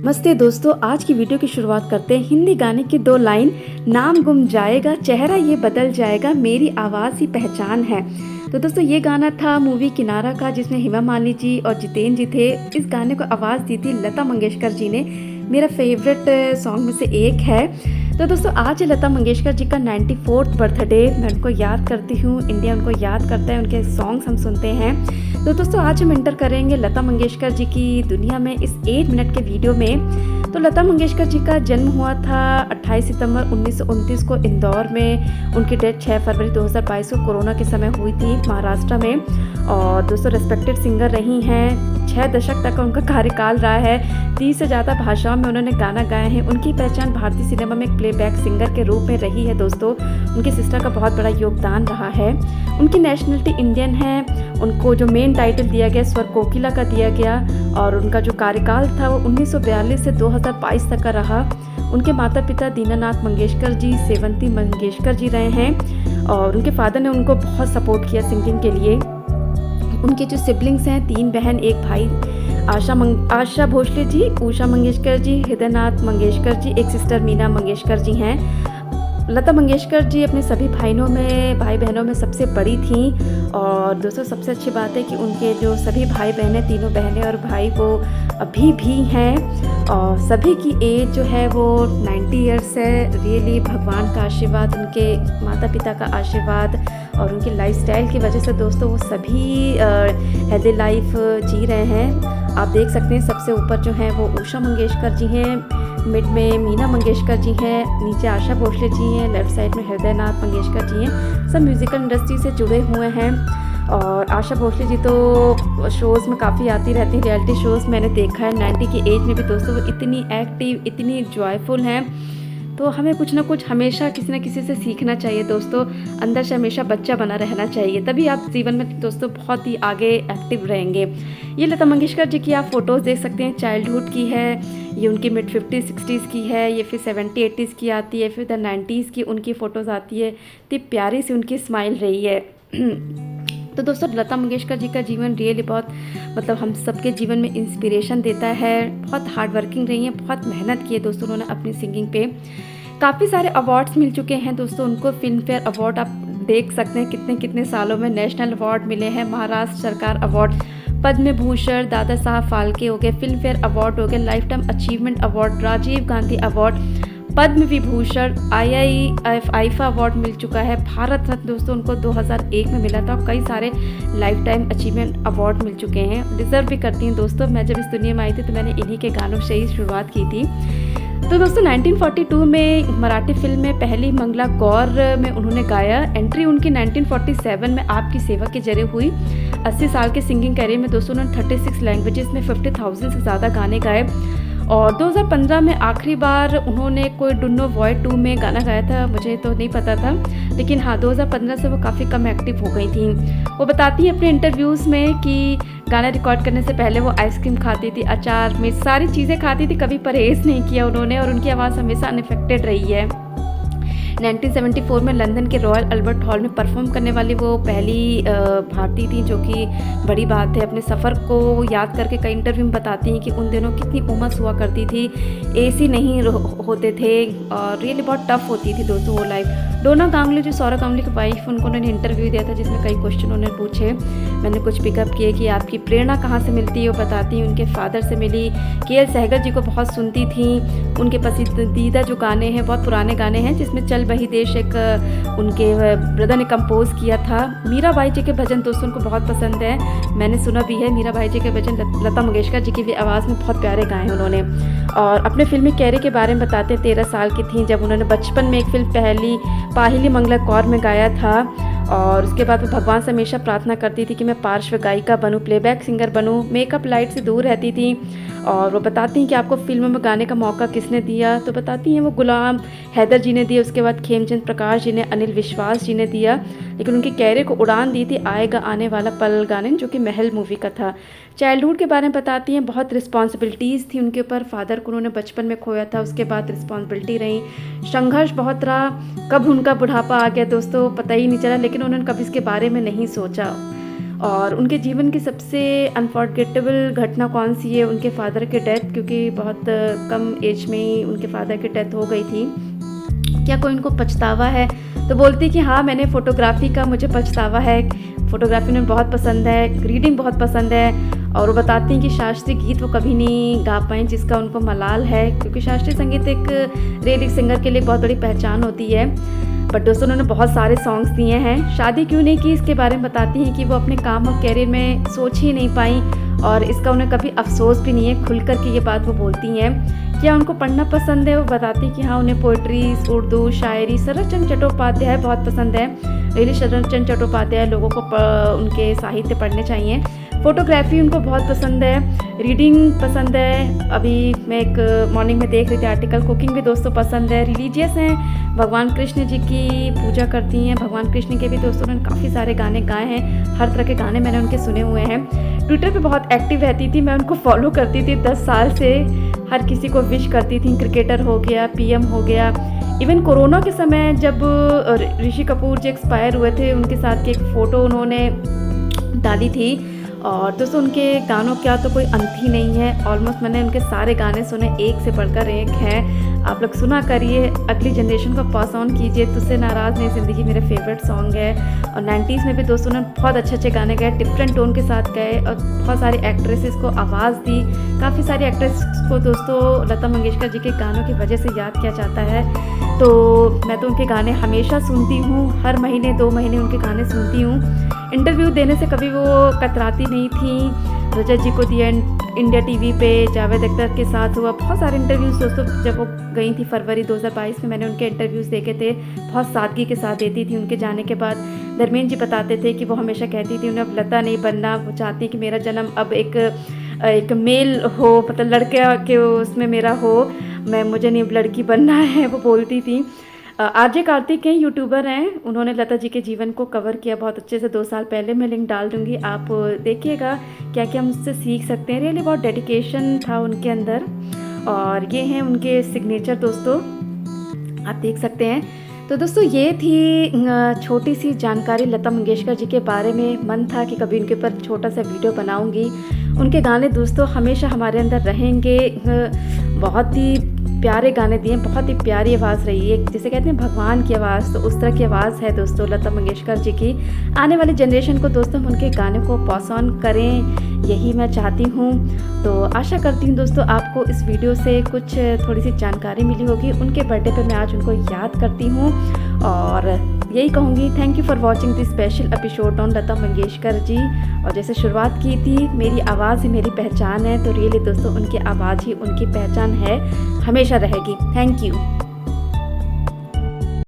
नमस्ते दोस्तों, आज की वीडियो की शुरुआत करते हैं हिंदी गाने की दो लाइन। नाम गुम जाएगा, चेहरा ये बदल जाएगा, मेरी आवाज़ ही पहचान है। तो दोस्तों ये गाना था मूवी किनारा का, जिसमें हेमा मालिनी जी और जितेंद्र जी थे। इस गाने को आवाज़ दी थी लता मंगेशकर जी ने। मेरा फेवरेट सॉन्ग में से एक है। तो दोस्तों आज है लता मंगेशकर जी का 94th बर्थडे। मैं उनको याद करती हूँ, इंडिया उनको याद करता है, उनके सॉन्ग्स हम सुनते हैं। तो दोस्तों आज हम एंटर करेंगे लता मंगेशकर जी की दुनिया में इस 8 मिनट के वीडियो में। तो लता मंगेशकर जी का जन्म हुआ था 28 सितंबर 1929 को इंदौर में। उनकी डेथ 6 फरवरी 2022 को कोरोना के समय हुई थी महाराष्ट्र में। और दोस्तों रेस्पेक्टेड सिंगर रही हैं, 6 दशक तक उनका कार्यकाल रहा है। 30 से ज़्यादा भाषाओं में उन्होंने गाना गाए हैं। उनकी पहचान भारतीय सिनेमा में एक प्लेबैक सिंगर के रूप में रही है। दोस्तों उनकी सिस्टर का बहुत बड़ा योगदान रहा है। उनकी नेशनलिटी इंडियन है। उनको जो मेन टाइटल दिया गया स्वर कोकिला का दिया गया। और उनका जो कार्यकाल था वो 1942 से 2022 तक का रहा। उनके माता पिता दीनानाथ मंगेशकर जी, सेवंती मंगेशकर जी रहे हैं। और उनके फादर ने उनको बहुत सपोर्ट किया सिंगिंग के लिए। उनके जो सिबलिंग्स हैं, 3 बहन 1 भाई, आशा भोसले जी, उषा मंगेशकर जी, हृदयनाथ मंगेशकर जी, एक सिस्टर मीना मंगेशकर जी हैं। लता मंगेशकर जी अपने सभी भाई बहनों में सबसे बड़ी थीं। और दोस्तों सबसे अच्छी बात है कि उनके जो सभी भाई बहनें, तीनों बहनें और भाई वो अभी भी हैं। और सभी की एज जो है वो 90 ईयर्स है। रियली भगवान का आशीर्वाद, उनके माता पिता का आशीर्वाद और उनकी लाइफस्टाइल की वजह से दोस्तों वो सभी हेल्दी लाइफ जी रहे हैं। आप देख सकते हैं सबसे ऊपर जो है वो उषा मंगेशकर जी हैं, मिड में मीना मंगेशकर जी हैं, नीचे आशा भोसले जी हैं, लेफ्ट साइड में हृदयनाथ मंगेशकर जी हैं। सब म्यूज़िकल इंडस्ट्री से जुड़े हुए हैं। और आशा भोसले जी तो शोज़ में काफ़ी आती रहती हैं, रियलिटी शोज़ मैंने देखा है। 90 की एज में भी दोस्तों वो इतनी एक्टिव, इतनी जॉयफुल हैं। तो हमें कुछ ना कुछ हमेशा किसी न किसी से सीखना चाहिए दोस्तों। अंदर से हमेशा बच्चा बना रहना चाहिए, तभी आप जीवन में दोस्तों बहुत ही आगे एक्टिव रहेंगे। ये लता मंगेशकर जी की आप फ़ोटोज़ देख सकते हैं, चाइल्डहुड की है, ये उनकी मिड 50s 60s की है, ये फिर 70 80s की आती है, फिर द 90s की उनकी फ़ोटोज़ आती है। इतनी प्यारी सी उनकी स्माइल रही है। तो दोस्तों लता मंगेशकर जी का जीवन रियली बहुत हम सबके जीवन में इंस्पिरेशन देता है। बहुत हार्ड वर्किंग रही हैं, बहुत मेहनत की है दोस्तों उन्होंने अपनी सिंगिंग पे। काफ़ी सारे अवार्ड्स मिल चुके हैं दोस्तों उनको। फिल्म फेयर अवार्ड आप देख सकते हैं कितने कितने सालों में नेशनल अवार्ड मिले हैं, महाराष्ट्र सरकार अवार्ड, पद्म भूषण, दादा साहब फाल्के हो गए, फिल्म फेयर अवार्ड हो गए, life time achievement award, Rajiv Gandhi award, Padma Vibhushan, IIFA award मिल चुका है। भारत रत्न दोस्तों उनको 2001 में मिला था। और कई सारे लाइफ टाइम अचीवमेंट अवार्ड मिल चुके हैं। डिज़र्व भी करती हैं दोस्तों। मैं जब इस दुनिया में आई थी तो मैंने इन्हीं के गानों से ही शुरुआत की थी। तो दोस्तों 1942 में मराठी फिल्म में पहली मंगला गौर में उन्होंने गाया। एंट्री उनकी 1947 में आपकी सेवा के जरिए हुई। 80 साल के सिंगिंग करियर में दोस्तों उन्होंने 36 लैंग्वेजेस में 50,000 से ज़्यादा गाने गाए। और 2015 में आखिरी बार उन्होंने कोई डुन्नो वॉइड 2 में गाना गाया था, मुझे तो नहीं पता था, लेकिन हाँ 2015 से वो काफ़ी कम एक्टिव हो गई थी। वो बताती हैं अपने इंटरव्यूज़ में कि गाना रिकॉर्ड करने से पहले वो आइसक्रीम खाती थी, अचार में सारी चीज़ें खाती थी, कभी परहेज़ नहीं किया उन्होंने। और उनकी आवाज़ हमेशा अनअफेक्टेड रही है। 1974 में लंदन के रॉयल अल्बर्ट हॉल में परफॉर्म करने वाली वो पहली भारतीय थी, जो कि बड़ी बात है। अपने सफ़र को याद करके कई इंटरव्यू में बताती हैं कि उन दिनों कितनी उमस हुआ करती थी, एसी नहीं होते थे और रियली बहुत टफ होती थी दोस्तों वो लाइफ। डोना गांगुली जो सौरभ गांगुली की वाइफ, उनको उन्होंने इंटरव्यू दिया था जिसमें कई क्वेश्चन उन्होंने पूछे। मैंने कुछ पिकअप किए कि आपकी प्रेरणा कहाँ से मिलती है। वो बताती हैं उनके फादर से मिली। KL सहगल जी को बहुत सुनती थी। उनके पसंदीदा जो गाने हैं बहुत पुराने गाने हैं, जिसमें चल बही देश एक उनके ब्रदर ने कंपोज किया था। मीरा बाई जी के भजन दोस्तों उनको बहुत पसंद है, मैंने सुना भी है। मीरा बाई जी के भजन लता मंगेशकर जी की भी आवाज़ में बहुत प्यारे गाए हैं उन्होंने। और अपने फिल्मी कैरियर के बारे में बताते हैं, 13 साल की थी जब उन्होंने बचपन में एक फिल्म पाहिली मंगला कौर में गाया था। और उसके बाद वो भगवान से हमेशा प्रार्थना करती थी कि मैं पार्श्व गायिका बनूं, प्लेबैक सिंगर बनूं, मेकअप लाइट से दूर रहती थी। और वो बताती हैं कि आपको फिल्मों में गाने का मौका किसने दिया। तो बताती हैं वो गुलाम हैदर जी ने दिया, उसके बाद खेमचंद प्रकाश जी ने, अनिल विश्वास जी ने दिया। लेकिन उनकी कैरियर को उड़ान दी थी आएगा आने वाला पल गाने, जो कि महल मूवी का था। चाइल्डहुड के बारे में बताती हैं, बहुत रिस्पॉन्सिबिलिटीज़ थी उनके ऊपर। फादर को उन्होंने बचपन में खोया था, उसके बाद रिस्पॉन्सिबिलिटी रही, संघर्ष बहुत रहा। कब उनका बुढ़ापा आ गया दोस्तों पता ही नहीं चला, लेकिन उन्होंने कभी इसके बारे में नहीं सोचा। और उनके जीवन की सबसे अनफॉरगेटेबल घटना कौन सी है, उनके फादर की डेथ, क्योंकि बहुत कम एज में ही उनके फादर की डेथ हो गई थी। क्या कोई उनको पछतावा है? तो बोलती कि हाँ, मैंने फ़ोटोग्राफ़ी का मुझे पछतावा है, फ़ोटोग्राफ़ी उन्हें बहुत पसंद है, रीडिंग बहुत पसंद है। और वो बताती हैं कि शास्त्रीय गीत वो कभी नहीं गा पाएँ, जिसका उनको मलाल है, क्योंकि शास्त्रीय संगीत एक रियल सिंगर के लिए बहुत बड़ी पहचान होती है। बट दोस्तों उन्होंने बहुत सारे सॉन्ग्स दिए हैं। शादी क्यों नहीं की, इसके बारे में बताती हैं कि वो अपने काम और कैरियर में सोच ही नहीं पाई और इसका उन्हें कभी अफसोस भी नहीं है। खुल कर के ये बात वो बोलती हैं। क्या उनको पढ़ना पसंद है? वो बताती हैं कि हाँ, उन्हें पोइट्री, उर्दू, शायरी, शरदचंद्र चट्टोपाध्याय बहुत पसंद है। रियली शरदचंद्र चट्टोपाध्याय लोगों को उनके साहित्य पढ़ने चाहिए। फ़ोटोग्राफी उनको बहुत पसंद है, रीडिंग पसंद है। अभी मैं एक मॉर्निंग में देख रही थी आर्टिकल, कुकिंग भी दोस्तों पसंद है। रिलीजियस हैं, भगवान कृष्ण जी की पूजा करती हैं। भगवान कृष्ण के भी दोस्तों उन्होंने काफ़ी सारे गाने गाए हैं, हर तरह के गाने मैंने उनके सुने हुए हैं। ट्विटर पे बहुत एक्टिव रहती थी, मैं उनको फॉलो करती थी 10 साल से। हर किसी को विश करती थी, क्रिकेटर हो गया, पीएम हो गया। इवन कोरोना के समय जब ऋषि कपूर जी एक्सपायर हुए थे, उनके साथ की एक फ़ोटो उन्होंने डाली थी। और दोस्तों उनके गानों का तो कोई अंत ही नहीं है। ऑलमोस्ट मैंने उनके सारे गाने सुने, एक से बढ़कर एक हैं। आप लोग सुना करिए, अगली जनरेशन को पास ऑन कीजिए। तुझसे नाराज़ नहीं ज़िंदगी मेरे फेवरेट सॉन्ग है। और 90s में भी दोस्तों ने बहुत अच्छे अच्छे गाने गाए, डिफरेंट टोन के साथ गाए और बहुत सारी एक्ट्रेसेस को आवाज़ दी। काफ़ी सारी एक्ट्रेस को दोस्तों लता मंगेशकर जी के गानों की वजह से याद किया जाता है। तो मैं तो उनके गाने हमेशा सुनती हूँ, हर महीने 2 महीने उनके गाने सुनती हूँ। इंटरव्यू देने से कभी वो कतराती नहीं थी। रजत जी को दिया इंडिया टीवी पे, जावेद अख्तर के साथ हुआ बहुत सारे इंटरव्यूज़ दोस्तों। जब वो गई थी फरवरी 2022 में, मैंने उनके इंटरव्यूज़ देखे थे, बहुत सादगी के साथ देती थी। उनके जाने के बाद धर्मेंद्र जी बताते थे कि वो हमेशा कहती थी उन्हें अब लता नहीं बनना, वो चाहती कि मेरा जन्म अब एक मेल हो, मतलब लड़के के उसमें मेरा हो, मुझे नहीं अब लड़की बनना है, वो बोलती थी। आरजे कार्तिक के यूट्यूबर हैं, उन्होंने लता जी के जीवन को कवर किया बहुत अच्छे से 2 साल पहले। मैं लिंक डाल दूँगी, आप देखिएगा क्या क्या हम उससे सीख सकते हैं। रियली बहुत डेडिकेशन था उनके अंदर। और ये हैं उनके सिग्नेचर दोस्तों, आप देख सकते हैं। तो दोस्तों ये थी छोटी सी जानकारी लता मंगेशकर जी के बारे में। मन था कि कभी उनके ऊपर छोटा सा वीडियो बनाऊंगी। उनके गाने दोस्तों हमेशा हमारे अंदर रहेंगे। बहुत ही प्यारे गाने दिए, बहुत ही प्यारी आवाज़ रही है, जिसे कहते हैं भगवान की आवाज़, तो उस तरह की आवाज़ है दोस्तों लता मंगेशकर जी की। आने वाली जनरेशन को दोस्तों हम उनके गाने को पास ऑन करें, यही मैं चाहती हूँ। तो आशा करती हूँ दोस्तों आपको इस वीडियो से कुछ थोड़ी सी जानकारी मिली होगी। उनके बर्थडे पे मैं आज उनको याद करती हूँ और यही कहूँगी, thank you for watching this special episode on Lata Mangeshkar ji. और जैसे शुरुआत की थी, मेरी आवाज़ ही मेरी पहचान है, तो रियली दोस्तों उनकी आवाज़ ही उनकी पहचान है, हमेशा रहेगी। Thank you.